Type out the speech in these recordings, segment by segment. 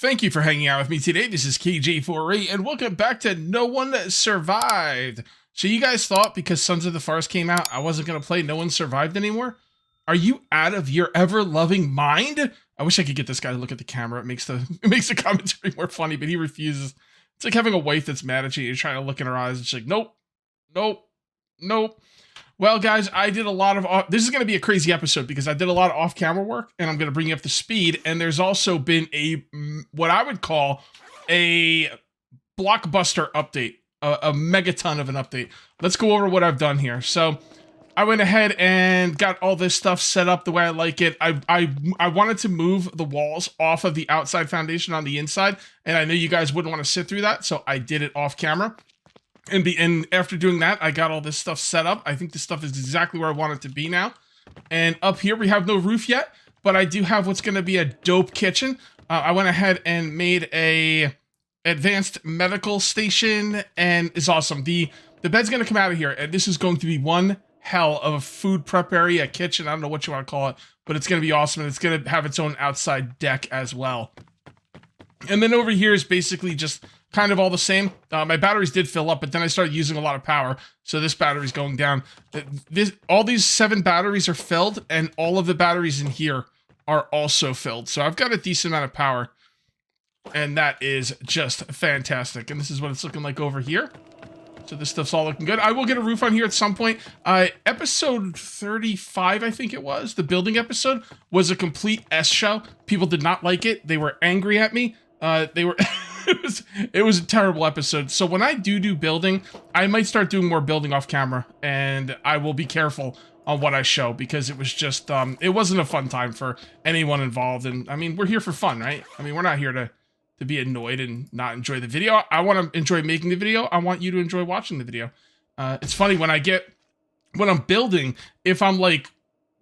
Thank you for hanging out with me today. This is KJ4A, and welcome back to No One Survived. So you guys thought because Sons of the Forest came out, I wasn't going to play No One Survived anymore? Are you out of your ever-loving mind? I wish I could get this guy to look at the camera. It makes the commentary more funny, but he refuses. It's like having a wife that's mad at you. You're trying to look in her eyes, and she's like, nope, nope, nope. Well, guys, I did a lot of... This is going to be a crazy episode because I did a lot of off-camera work, and I'm going to bring you up to speed. And there's also been what I would call a blockbuster update, a megaton of an update. Let's go over what I've done here. So I went ahead and got all this stuff set up the way I like it. I wanted to move the walls off of the outside foundation on the inside, and I knew you guys wouldn't want to sit through that, so I did it off-camera. And after doing that, I got all this stuff set up. I think this stuff is exactly where I want it to be now. And up here, we have no roof yet, but I do have what's going to be a dope kitchen. I went ahead and made a advanced medical station, and it's awesome. The bed's going to come out of here, and this is going to be one hell of a food prep area, kitchen. I don't know what you want to call it, but it's going to be awesome, and it's going to have its own outside deck as well. And then over here is basically just kind of all the same. My batteries did fill up, but then I started using a lot of power, so this battery's going down. All these 7 batteries are filled, and all of the batteries in here are also filled. So I've got a decent amount of power, and that is just fantastic. And this is what it's looking like over here. So this stuff's all looking good. I will get a roof on here at some point. Episode 35, I think it was, the building episode, was a complete S show. People did not like it. They were angry at me. They were... it was a terrible episode. So when I do building, I might start doing more building off camera, and I will be careful on what I show, because it was just, it wasn't a fun time for anyone involved. And I mean, we're here for fun, right? I mean, we're not here to be annoyed and not enjoy the video. I want to enjoy making the video. I want you to enjoy watching the video. It's funny when I'm building, if I'm like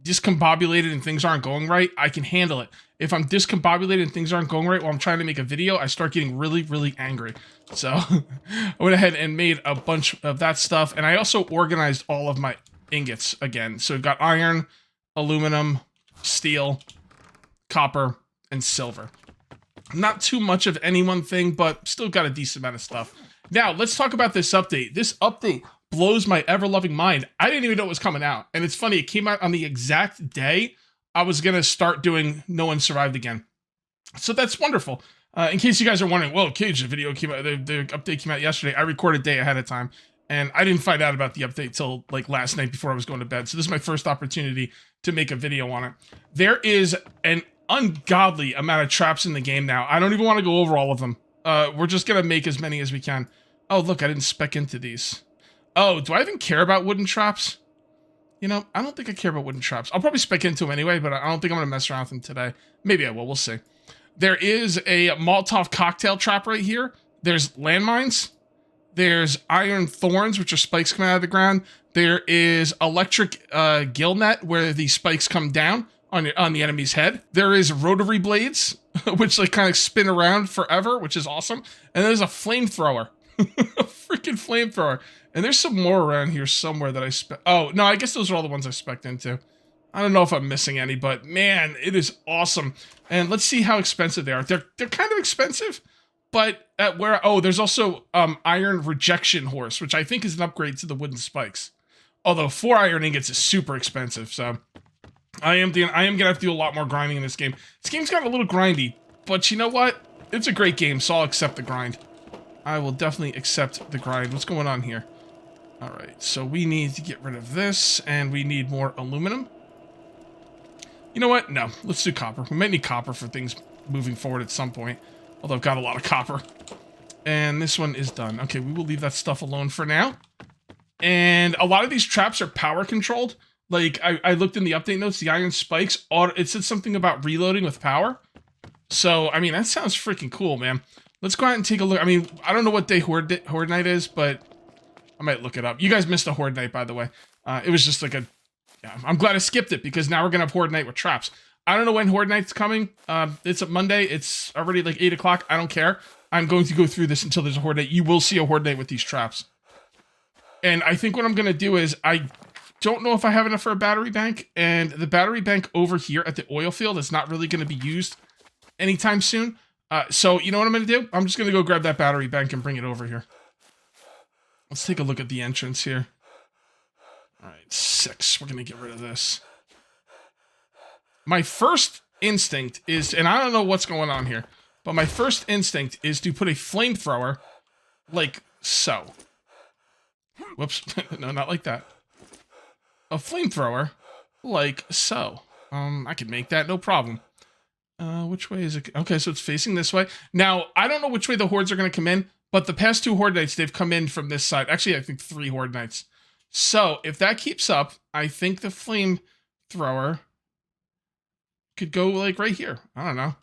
discombobulated and things aren't going right, I can handle it. If I'm discombobulated and things aren't going right while I'm trying to make a video, I start getting really, really angry. So I went ahead and made a bunch of that stuff. And I also organized all of my ingots again. So we've got iron, aluminum, steel, copper, and silver. Not too much of any one thing, but still got a decent amount of stuff. Now, let's talk about this update. This update blows my ever-loving mind. I didn't even know it was coming out. And it's funny, it came out on the exact day I was going to start doing No One Survived again. So that's wonderful. In case you guys are wondering, well, Cage, the video came out, the update came out yesterday. I recorded a day ahead of time, and I didn't find out about the update till like last night before I was going to bed. So this is my first opportunity to make a video on it. There is an ungodly amount of traps in the game now. I don't even want to go over all of them. We're just going to make as many as we can. Oh, look, I didn't spec into these. Oh, do I even care about wooden traps? You know, I don't think I care about wooden traps. I'll probably spec into them anyway, but I don't think I'm going to mess around with them today. Maybe I will. We'll see. There is a Molotov cocktail trap right here. There's landmines. There's iron thorns, which are spikes coming out of the ground. There is electric gill net, where the spikes come down on the enemy's head. There is rotary blades, which like kind of spin around forever, which is awesome. And there's a flamethrower. A freaking flamethrower. And there's some more around here somewhere that I spec. Oh, no, I guess those are all the ones I spec'd into. I don't know if I'm missing any, but man, it is awesome. And let's see how expensive they are. They're kind of expensive, but at where... Oh, there's also iron rejection horse, which I think is an upgrade to the wooden spikes. Although 4 iron ingots is super expensive, so I am gonna have to do a lot more grinding in this game. This game's got a little grindy, but you know what? It's a great game, so I'll accept the grind. I will definitely accept the grind. What's going on here? All right, so we need to get rid of this, and we need more aluminum. You know what? No, let's do copper. We might need copper for things moving forward at some point, although I've got a lot of copper. And this one is done. Okay, we will leave that stuff alone for now. And a lot of these traps are power controlled. Like, I looked in the update notes, the iron spikes, it said something about reloading with power. So, I mean, that sounds freaking cool, man. Let's go out and take a look. I mean, I don't know what day Horde Night is, but I might look it up. You guys missed a Horde Night, by the way. It was just like a... Yeah, I'm glad I skipped it, because now we're going to have Horde Night with traps. I don't know when Horde Night's coming. It's a Monday. It's already like 8 o'clock. I don't care. I'm going to go through this until there's a Horde Night. You will see a Horde Night with these traps. And I think what I'm going to do is... I don't know if I have enough for a battery bank, and the battery bank over here at the oil field is not really going to be used anytime soon. So you know what I'm going to do? I'm just going to go grab that battery bank and bring it over here. Let's take a look at the entrance here. All right, 6. We're going to get rid of this. My first instinct is, and I don't know what's going on here, but my first instinct is to put a flamethrower like so. Whoops. No, not like that. A flamethrower like so. I can make that, no problem. Which way is it? Okay, so it's facing this way. Now, I don't know which way the hordes are going to come in, but the past 2 horde knights, they've come in from this side. Actually, I think 3 horde knights. So, if that keeps up, I think the flamethrower could go, like, right here. I don't know.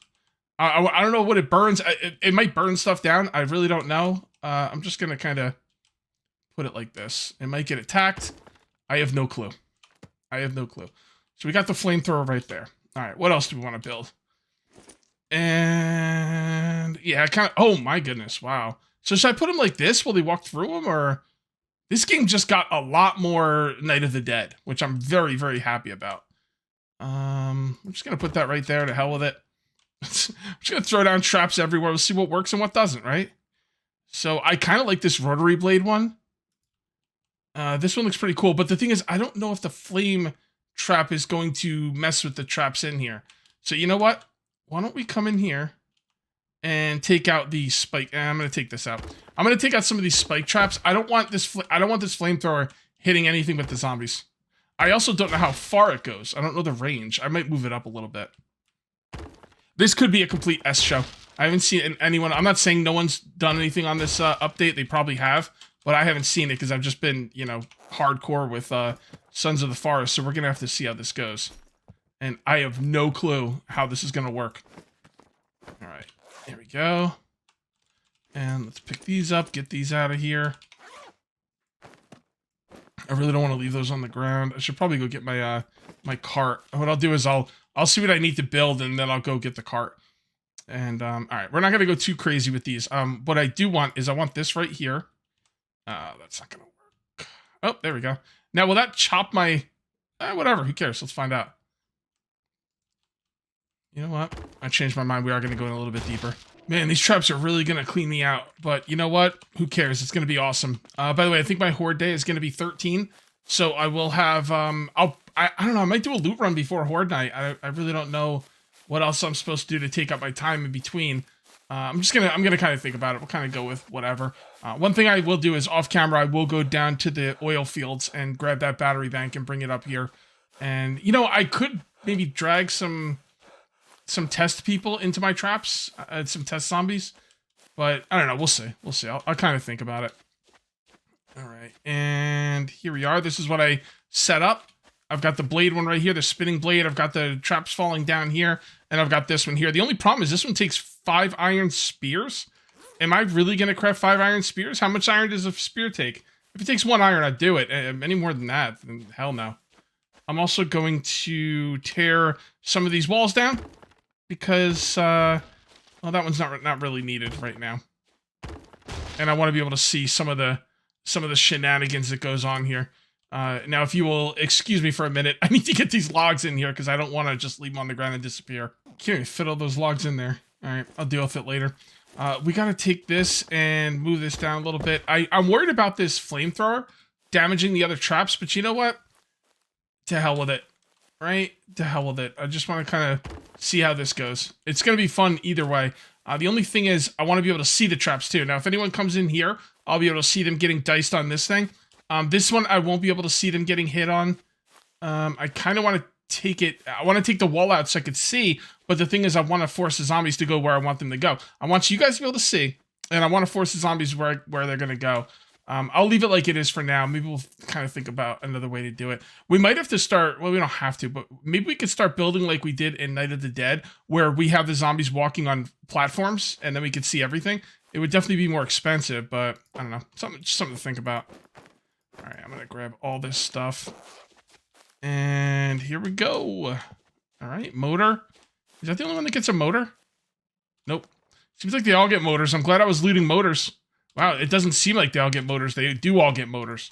I don't know what it burns. It might burn stuff down. I really don't know. I'm just going to kind of put it like this. It might get attacked. I have no clue. I have no clue. So, we got the flamethrower right there. All right, what else do we want to build? And yeah, kind of. Oh my goodness! Wow. So should I put him like this while they walk through him, or this game just got a lot more Night of the Dead, which I'm very, very happy about. I'm just gonna put that right there. To hell with it. I'm just gonna throw down traps everywhere. We'll see what works and what doesn't. Right. So I kind of like this rotary blade one. This one looks pretty cool, but the thing is, I don't know if the flame trap is going to mess with the traps in here. So you know what? Why don't we come in here and take out the spike? I'm going to take this out. I'm going to take out some of these spike traps. I don't want this flamethrower hitting anything but the zombies. I also don't know how far it goes. I don't know the range. I might move it up a little bit. This could be a complete S show. I haven't seen anyone. I'm not saying no one's done anything on this update. They probably have, but I haven't seen it because I've just been, you know, hardcore with Sons of the Forest. So we're going to have to see how this goes. And I have no clue how this is going to work. All right, there we go. And let's pick these up, get these out of here. I really don't want to leave those on the ground. I should probably go get my my cart. What I'll do is I'll see what I need to build, and then I'll go get the cart. And all right, we're not going to go too crazy with these. What I do want is I want this right here. That's not going to work. Oh, there we go. Now, will that chop my... whatever, who cares? Let's find out. You know what? I changed my mind. We are going to go in a little bit deeper. Man, these traps are really going to clean me out. But you know what? Who cares? It's going to be awesome. By the way, I think my horde day is going to be 13. So I will have... I don't know. I might do a loot run before horde night. I really don't know what else I'm supposed to do to take up my time in between. I'm gonna kind of think about it. We'll kind of go with whatever. One thing I will do is off camera, I will go down to the oil fields and grab that battery bank and bring it up here. And you know, I could maybe drag some test people into my traps, some test zombies, but I don't know. We'll see. We'll see. I'll kind of think about it. All right, and here we are. This is what I set up. I've got the blade one right here, the spinning blade. I've got the traps falling down here, and I've got this one here. The only problem is this one takes 5 iron spears. Am I really going to craft 5 iron spears? How much iron does a spear take? If it takes 1 iron, I'd do it. Any more than that, then hell no. I'm also going to tear some of these walls down because, well, that one's not really needed right now. And I want to be able to see some of the shenanigans that goes on here. Now, if you will excuse me for a minute, I need to get these logs in here because I don't want to just leave them on the ground and disappear. Can't even fit all those logs in there. All right, I'll deal with it later. We got to take this and move this down a little bit. I'm worried about this flamethrower damaging the other traps, but you know what? To hell with it, right? To hell with it. I just want to kind of see how this goes. It's going to be fun either way. The only thing is I want to be able to see the traps too. Now, if anyone comes in here, I'll be able to see them getting diced on this thing. This one, I won't be able to see them getting hit on. I kind of want to take it. I want to take the wall out so I could see. But the thing is, I want to force the zombies to go where I want them to go. I want you guys to be able to see. And I want to force the zombies where they're going to go. I'll leave it like it is for now. Maybe we'll kind of think about another way to do it. We might have to start... Well, we don't have to. But maybe we could start building like we did in Night of the Dead. Where we have the zombies walking on platforms. And then we could see everything. It would definitely be more expensive. But I don't know. Just something to think about. All right, I'm going to grab all this stuff. And here we go. All right, motor. Is that the only one that gets a motor? Nope. Seems like they all get motors. I'm glad I was looting motors. Wow, it doesn't seem like they all get motors. They do all get motors.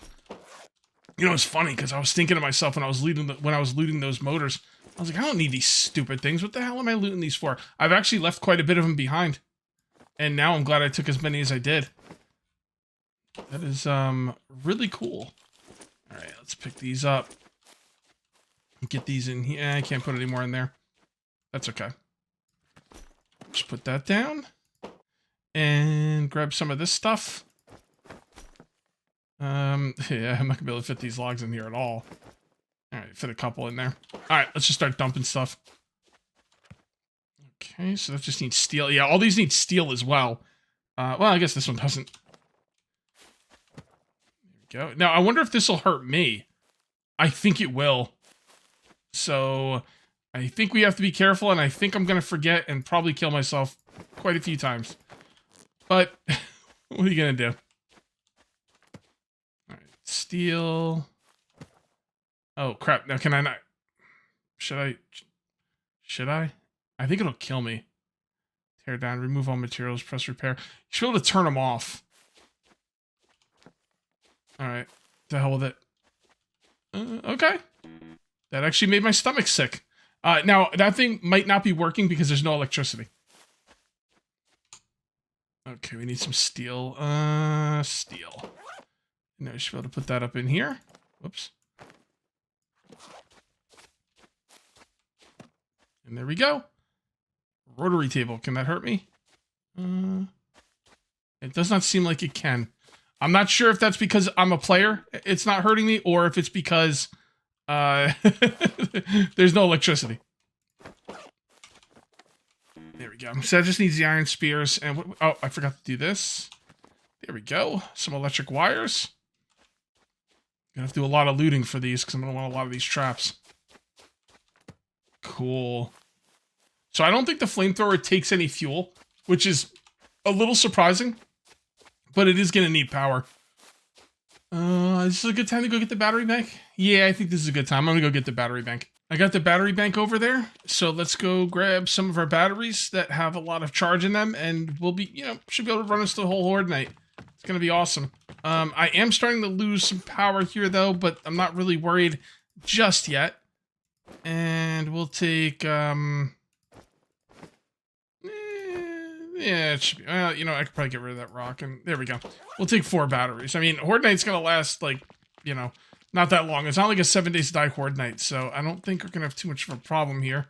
You know, it's funny because I was thinking to myself when I was looting those motors. I was like, I don't need these stupid things. What the hell am I looting these for? I've actually left quite a bit of them behind. And now I'm glad I took as many as I did. That is really cool. All right, let's pick these up. Get these in here. I can't put any more in there. That's okay. Just put that down. And grab some of this stuff. Yeah, I'm not gonna be able to fit these logs in here at all. All right, fit a couple in there. All right, let's just start dumping stuff. Okay, so that just needs steel. Yeah, all these need steel as well. Well, I guess this one doesn't. There we go. Now, I wonder if this will hurt me. I think it will. So, I think we have to be careful, and I think I'm going to forget and probably kill myself quite a few times. But, what are you going to do? All right, steel. Oh, crap. Now, can I not? Should I? I think it'll kill me. Tear down, remove all materials, press repair. You should be able to turn them off. Alright. The hell with it. Okay. That actually made my stomach sick. Now, that thing might not be working because there's no electricity. Okay, we need some steel. Steel. Now we should be able to put that up in here. Whoops. And there we go. Rotary table. Can that hurt me? It does not seem like it can. I'm not sure if that's because I'm a player, it's not hurting me, or if it's because there's no electricity. There we go. So that just needs the iron spears. And what, oh, I forgot to do this. There we go. Some electric wires. Gonna have to do a lot of looting for these because I'm gonna want a lot of these traps. Cool. So I don't think the flamethrower takes any fuel, which is a little surprising, but it is going to need power. Is this a good time to go get the battery bank? Yeah, I think this is a good time. I'm going to go get the battery bank. I got the battery bank over there, so let's go grab some of our batteries that have a lot of charge in them, and we'll be, should be able to run us the whole Horde night. It's going to be awesome. I am starting to lose some power here, though, but I'm not really worried just yet. And we'll take, yeah, it should be. Well, I could probably get rid of that rock, and there we go. We'll take 4 batteries. I mean, Horde Night's gonna last, like, not that long. It's not like a 7 days to die Horde Night, so I don't think we're gonna have too much of a problem here.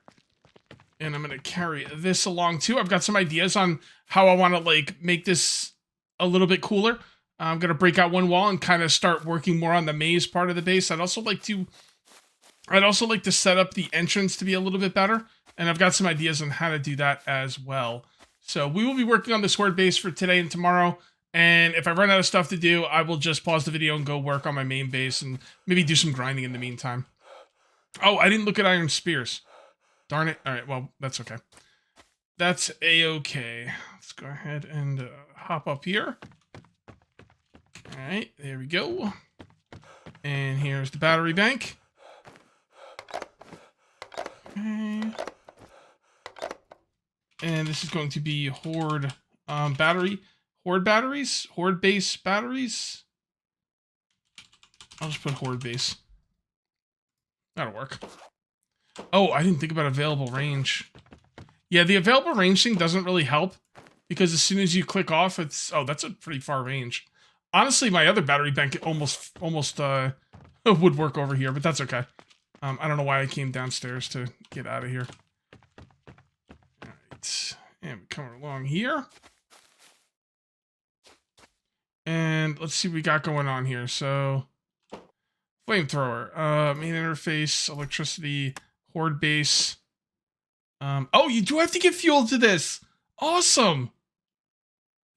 And I'm gonna carry this along, too. I've got some ideas on how I want to, like, make this a little bit cooler. I'm gonna break out one wall and kind of start working more on the maze part of the base. I'd also like to set up the entrance to be a little bit better, and I've got some ideas on how to do that as well. So we will be working on this Horde base for today and tomorrow, and if I run out of stuff to do, I will just pause the video and go work on my main base and maybe do some grinding in the meantime. Oh, I didn't look at iron spears. Darn it. All right, well, that's okay. That's a-okay. Let's go ahead and hop up here. All right, there we go. And here's the battery bank. Okay. And this is going to be Horde Horde batteries? Horde base batteries? I'll just put Horde base. That'll work. Oh, I didn't think about available range. Yeah, the available range thing doesn't really help, because as soon as you click off, it's... Oh, that's a pretty far range. Honestly, my other battery bank almost would work over here, but that's okay. I don't know why I came downstairs to get out of here. Alright, and we come along here. And let's see what we got going on here. So, flamethrower, main interface, electricity, Horde base. Oh, you do have to get fuel to this! Awesome!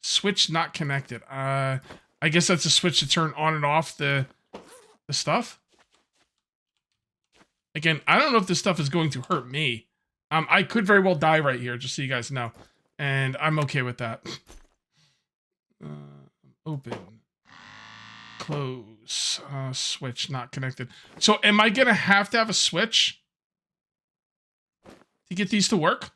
Switch not connected. I guess that's a switch to turn on and off the stuff. Again, I don't know if this stuff is going to hurt me. I could very well die right here, just so you guys know. And I'm okay with that. Open. Close. Switch not connected. So am I going to have a switch to get these to work?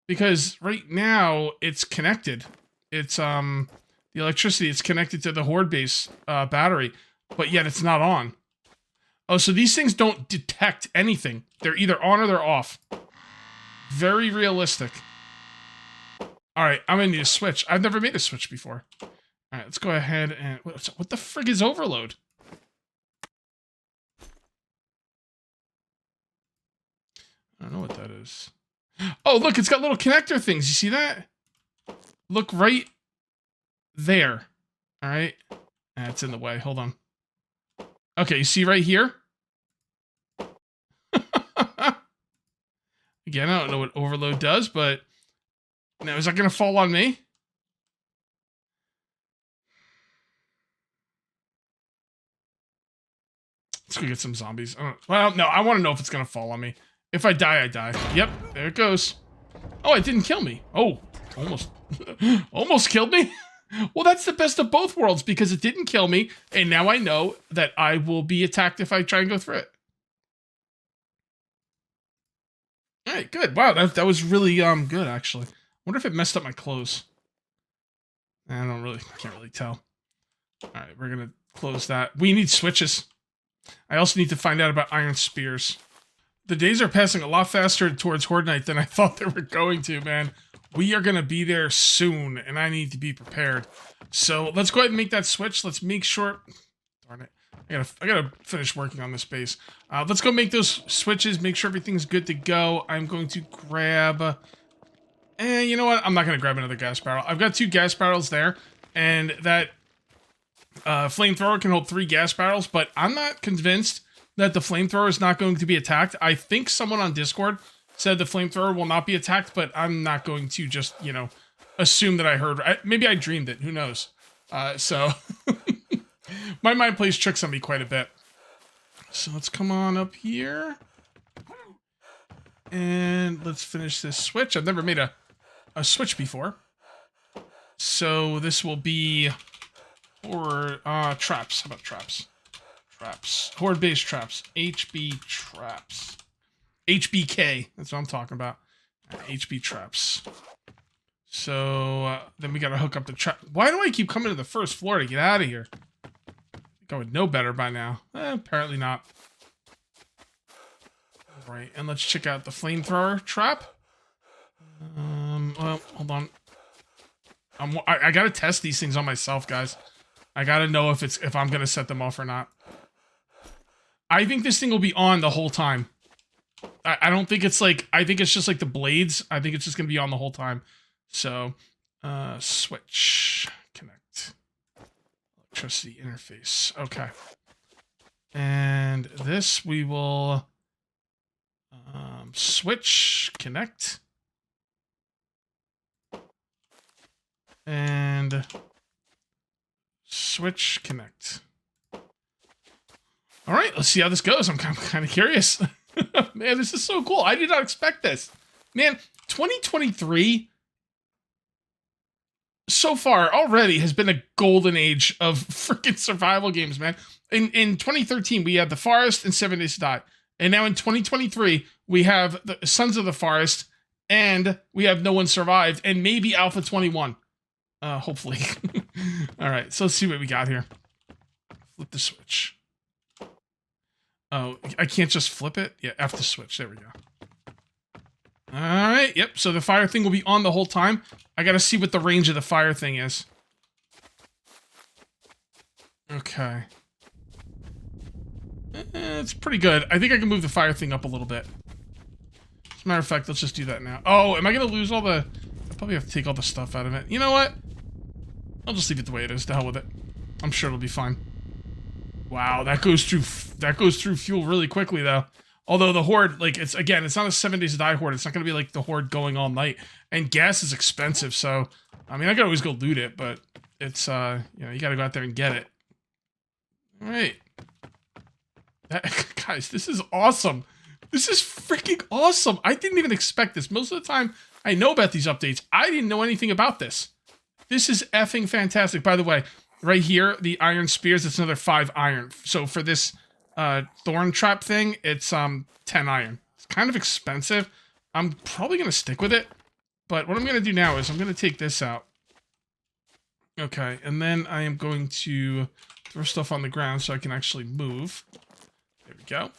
Because right now it's connected. It's the electricity, it's connected to the Horde base battery, but yet it's not on. Oh, so these things don't detect anything. They're either on or they're off. Very realistic. All right, I'm gonna need a switch. I've never made a switch before. All right, let's go ahead and... What the frig is overload? I don't know what that is. Oh, look, it's got little connector things. You see that? Look right there. All right. It's in the way. Hold on. Okay, you see right here? Again, I don't know what overload does, but... Now, is that going to fall on me? Let's go get some zombies. Well, no, I want to know if it's going to fall on me. If I die, I die. Yep, there it goes. Oh, it didn't kill me. Oh, almost. Almost killed me? Well, that's the best of both worlds because it didn't kill me, and now I know that I will be attacked if I try and go through it. All right, good. Wow, that was really good, actually. I wonder if it messed up my clothes. I can't really tell. All right, we're going to close that. We need switches. I also need to find out about iron spears. The days are passing a lot faster towards Horde Night than I thought they were going to, man. We are going to be there soon, and I need to be prepared. So let's go ahead and make that switch. Let's make sure... Darn it. I gotta finish working on this base. Let's go make those switches, make sure everything's good to go. I'm going to grab... you know what? I'm not going to grab another gas barrel. I've got 2 gas barrels there, and that flamethrower can hold 3 gas barrels, but I'm not convinced that the flamethrower is not going to be attacked. I think someone on Discord said the flamethrower will not be attacked, but I'm not going to just, you know, assume that I heard. Maybe I dreamed it. Who knows? So my mind plays tricks on me quite a bit. So let's come on up here. And let's finish this switch. I've never made a switch before. So this will be traps. How about traps? Traps. Horde-based traps. HB traps. HBK. That's what I'm talking about. HB traps. So then we gotta hook up the trap. Why do I keep coming to the first floor to get out of here? I think I would know better by now. Apparently not. Right, and let's check out the flamethrower trap. Well, hold on. I gotta test these things on myself, guys. I gotta know if I'm gonna set them off or not. I think this thing will be on the whole time. I don't think it's like, I think it's just like the blades. I think it's just gonna be on the whole time. So, switch, connect, electricity interface. Okay. And this we will, switch, connect. And switch, connect. All right, let's see how this goes. I'm kind of curious. Man, this is so cool. I did not expect this. Man, 2023 so far already has been a golden age of freaking survival games, man. In 2013, we had The Forest and 7 Days to Die. And now in 2023, we have the Sons of the Forest and we have No One Survived and maybe Alpha 21. Hopefully. All right, so let's see what we got here. Flip the switch. Oh, I can't just flip it? Yeah, F the switch. There we go. All right, yep, so the fire thing will be on the whole time. I gotta see what the range of the fire thing is. Okay. It's pretty good. I think I can move the fire thing up a little bit. As a matter of fact, let's just do that now. Oh, am I gonna lose all the... I probably have to take all the stuff out of it. You know what? I'll just leave it the way it is. To hell with it. I'm sure it'll be fine. Wow, that goes through fuel really quickly though. Although the Horde, like, it's not a 7 Days to Die Horde. It's not gonna be like the Horde going all night. And gas is expensive, so I mean I could always go loot it, but it's you know, you gotta go out there and get it. Alright. Guys, this is awesome. This is freaking awesome. I didn't even expect this. Most of the time I know about these updates. I didn't know anything about this. This is effing fantastic. By the way, right here, the iron spears, it's another 5 iron. So for this thorn trap thing, it's 10 iron. It's kind of expensive. I'm probably going to stick with it. But what I'm going to do now is I'm going to take this out. Okay, and then I am going to throw stuff on the ground so I can actually move. There we go.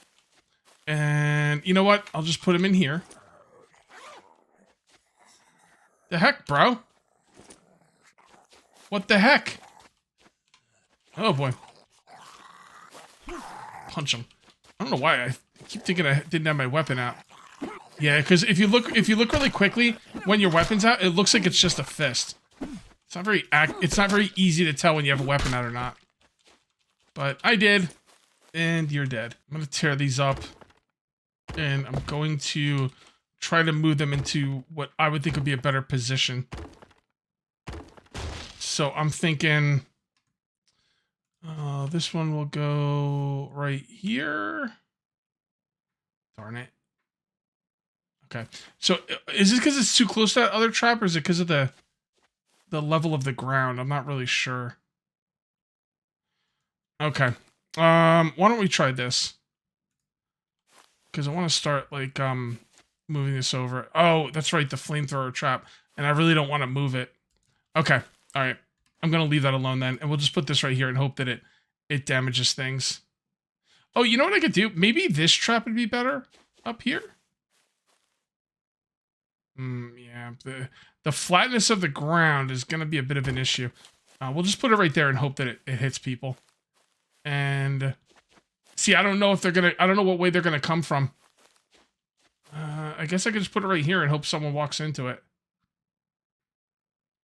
And you know what? I'll just put him in here. The heck, bro? What the heck? Oh boy. Punch him. I don't know why I keep thinking I didn't have my weapon out. Yeah, because if you look really quickly when your weapon's out, it looks like it's just a fist. It's not very easy to tell when you have a weapon out or not. But I did, and you're dead. I'm gonna tear these up, and I'm going to try to move them into what I would think would be a better position. So I'm thinking, this one will go right here. Darn it. Okay. So is this because it's too close to that other trap, or is it because of the level of the ground? I'm not really sure. Okay. Why don't we try this? Because I want to start, like, moving this over. Oh, that's right, the flamethrower trap. And I really don't want to move it. Okay. All right. I'm going to leave that alone then. And we'll just put this right here and hope that it damages things. Oh, you know what I could do? Maybe this trap would be better up here? Yeah. The flatness of the ground is going to be a bit of an issue. We'll just put it right there and hope that it hits people. And see, I don't know if they're going to... I don't know what way they're going to come from. I guess I could just put it right here and hope someone walks into it.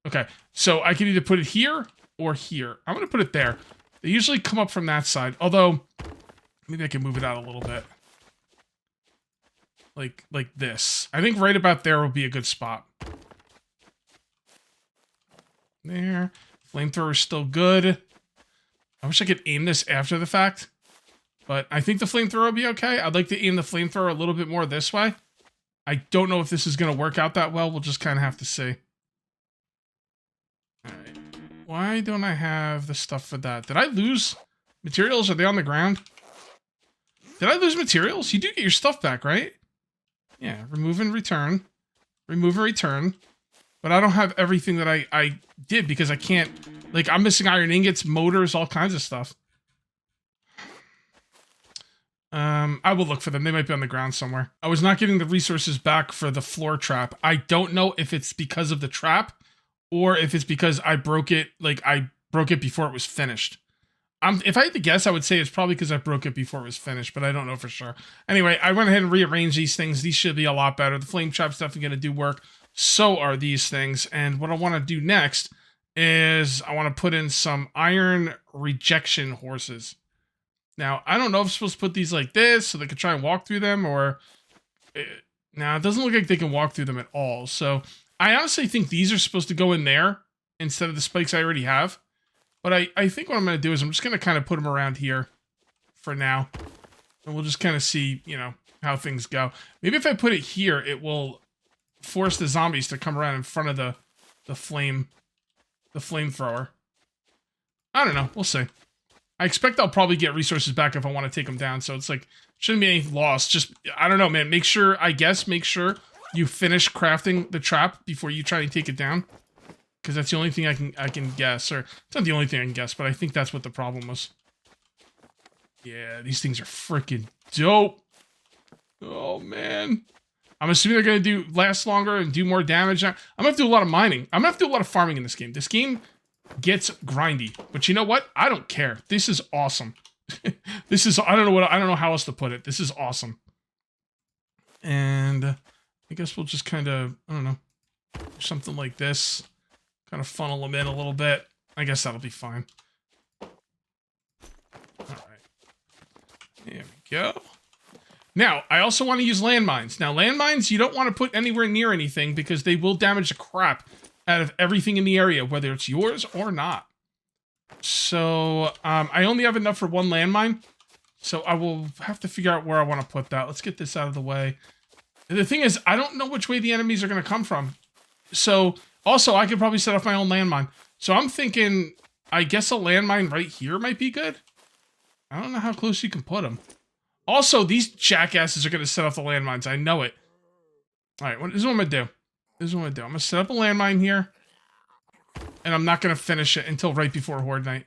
Okay, so I can either put it here or here. I'm going to put it there. They usually come up from that side. Although, maybe I can move it out a little bit. Like this. I think right about there will be a good spot. There. Flamethrower is still good. I wish I could aim this after the fact. But I think the flamethrower will be okay. I'd like to aim the flamethrower a little bit more this way. I don't know if this is going to work out that well. We'll just kind of have to see. Alright. Why don't I have the stuff for that? Did I lose materials? Are they on the ground? Did I lose materials? You do get your stuff back, right? Yeah, remove and return. Remove and return. But I don't have everything that I did because I can't... Like, I'm missing iron ingots, motors, all kinds of stuff. I will look for them. They might be on the ground somewhere. I was not getting the resources back for the floor trap. I don't know if it's because of the trap or if it's because I broke it, like, I broke it before it was finished. If I had to guess, I would say it's probably because I broke it before it was finished, but I don't know for sure. Anyway, I went ahead and rearranged these things. These should be a lot better. The flame trap's definitely going to do work. So are these things. And what I want to do next is I want to put in some iron rejection horses. Now, I don't know if I'm supposed to put these like this so they can try and walk through them, or... Now, it doesn't look like they can walk through them at all. So, I honestly think these are supposed to go in there instead of the spikes I already have. But I think what I'm going to do is I'm just going to kind of put them around here for now. And we'll just kind of see, you know, how things go. Maybe if I put it here, it will force the zombies to come around in front of the flamethrower. I don't know. We'll see. I expect I'll probably get resources back if I want to take them down. So it's like, shouldn't be any loss. Just, I don't know, man. Make sure you finish crafting the trap before you try and take it down. Because that's the only thing I can guess. Or, it's not the only thing I can guess, but I think that's what the problem was. Yeah, these things are freaking dope. Oh, man. I'm assuming they're going to last longer and do more damage. I'm going to have to do a lot of mining. I'm going to have to do a lot of farming in this game. This game gets grindy. But you know what? I don't care. This is awesome. This is, I don't know how else to put it. This is awesome. And I guess we'll just kind of, I don't know, something like this. Kind of funnel them in a little bit. I guess that'll be fine. All right. There we go. Now, I also want to use landmines. Now, landmines, you don't want to put anywhere near anything because they will damage the crap out of everything in the area, whether it's yours or not. So, I only have enough for one landmine. So, I will have to figure out where I want to put that. Let's get this out of the way. The thing is, I don't know which way the enemies are going to come from. So, also, I could probably set off my own landmine. So, I'm thinking, I guess a landmine right here might be good. I don't know how close you can put them. Also, these jackasses are going to set off the landmines. I know it. All right, this is what I'm going to do. This is what I'm going to do. I'm going to set up a landmine here. And I'm not going to finish it until right before Horde night.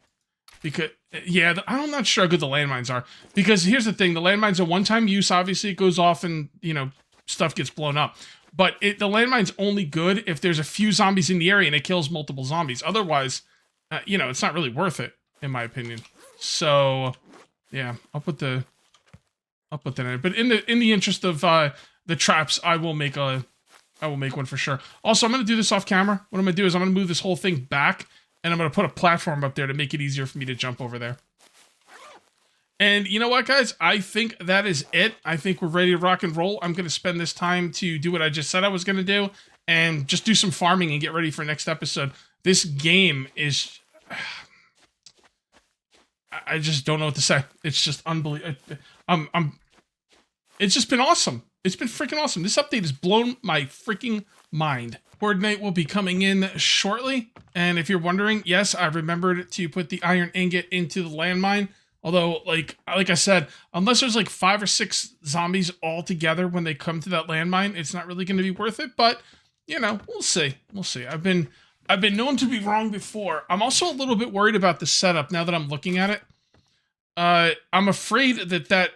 Because, Yeah, I'm not sure how good the landmines are. Because here's the thing, the landmines are one-time use, obviously it goes off and, you know, stuff gets blown up. But the landmine's only good if there's a few zombies in the area and it kills multiple zombies. Otherwise, you know, it's not really worth it, in my opinion. So, yeah, I'll put that in. But in the interest of the traps, I will make one for sure. Also, I'm gonna do this off camera. What I'm gonna do is I'm gonna move this whole thing back, and I'm gonna put a platform up there to make it easier for me to jump over there. And you know what, guys? I think that is it. I think we're ready to rock and roll. I'm going to spend this time to do what I just said I was going to do and just do some farming and get ready for next episode. This game is... I just don't know what to say. It's just unbelievable. It's just been awesome. It's been freaking awesome. This update has blown my freaking mind. Horde Night will be coming in shortly. And if you're wondering, yes, I remembered to put the iron ingot into the landmine. Although, like I said, unless there's like 5 or 6 zombies all together when they come to that landmine, it's not really going to be worth it. But, you know, we'll see. We'll see. I've been known to be wrong before. I'm also a little bit worried about the setup now that I'm looking at it. I'm afraid that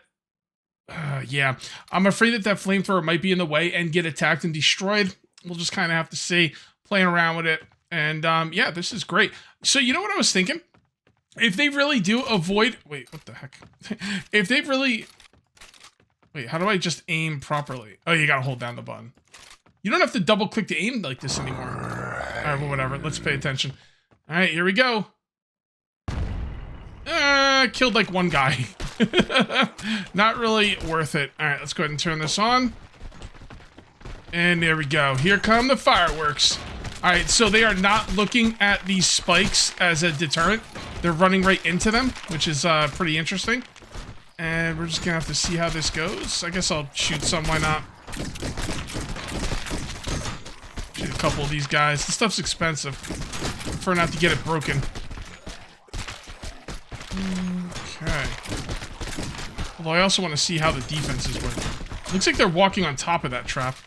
I'm afraid that flamethrower might be in the way and get attacked and destroyed. We'll just kind of have to see, playing around with it. And, yeah, this is great. So, you know what I was thinking? If they really do avoid... Wait, what the heck? If they really... Wait, how do I just aim properly? Oh, you gotta hold down the button. You don't have to double-click to aim like this anymore. Alright, well, whatever. Let's pay attention. Alright, here we go. Killed like one guy. Not really worth it. Alright, let's go ahead and turn this on. And there we go. Here come the fireworks. Alright, so they are not looking at these spikes as a deterrent. They're running right into them, which is pretty interesting. And we're just gonna have to see how this goes. I guess I'll shoot some, why not? Shoot a couple of these guys. This stuff's expensive. Prefer not to get it broken. Okay. Although I also want to see how the defenses work. Looks like they're walking on top of that trap.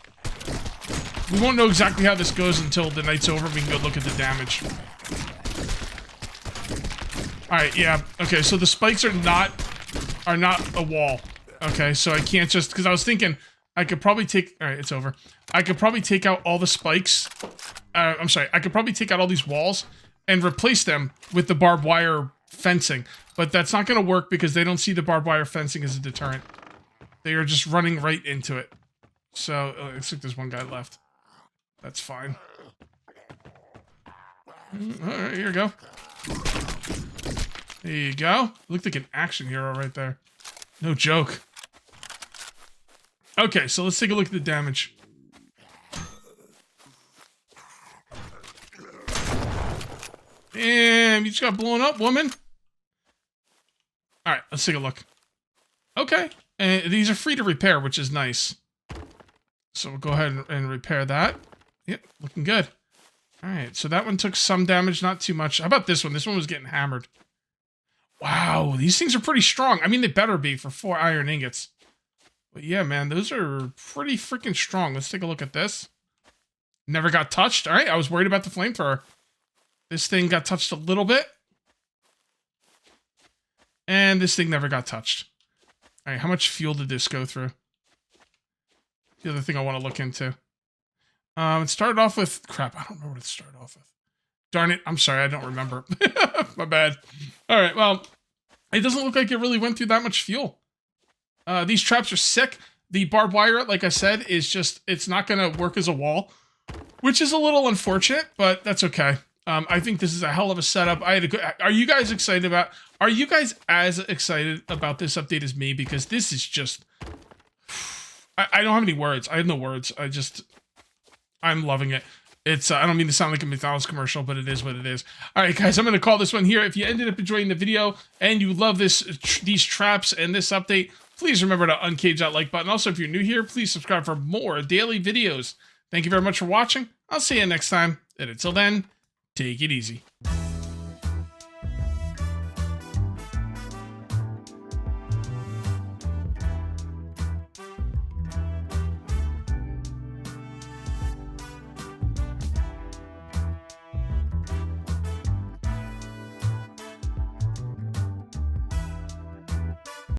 We won't know exactly how this goes until the night's over. We can go look at the damage. Alright, yeah. Okay, so the spikes are not a wall. Okay, so I can't just... Because I was thinking, I could probably take... Alright, it's over. I could probably take out all the spikes. I'm sorry. I could probably take out all these walls and replace them with the barbed wire fencing. But that's not going to work because they don't see the barbed wire fencing as a deterrent. They are just running right into it. So, it looks like there's one guy left. That's fine. Alright, here we go. There you go. Looked like an action hero right there. No joke. Okay, so let's take a look at the damage. Damn, you just got blown up, woman. Alright, let's take a look. Okay. And these are free to repair, which is nice. So we'll go ahead and repair that. Yep, looking good. Alright, so that one took some damage, not too much. How about this one? This one was getting hammered. Wow, these things are pretty strong. I mean, they better be for 4 iron ingots. But yeah, man, those are pretty freaking strong. Let's take a look at this. Never got touched. Alright, I was worried about the flamethrower. This thing got touched a little bit. And this thing never got touched. Alright, how much fuel did this go through? The other thing I want to look into. It started off with... Crap, I don't remember what it started off with. Darn it, I'm sorry, I don't remember. My bad. Alright, well, it doesn't look like it really went through that much fuel. These traps are sick. The barbed wire, like I said, is just... It's not going to work as a wall. Which is a little unfortunate, but that's okay. I think this is a hell of a setup. I had a good... Are you guys excited about... Are you guys as excited about this update as me? Because this is just... I don't have any words. I have no words. I'm loving it. It's, I don't mean to sound like a McDonald's commercial, but it is what it is. All right, guys, I'm going to call this one here. If you ended up enjoying the video and you love these traps and this update, please remember to uncage that like button. Also, if you're new here, please subscribe for more daily videos. Thank you very much for watching. I'll see you next time. And until then, take it easy.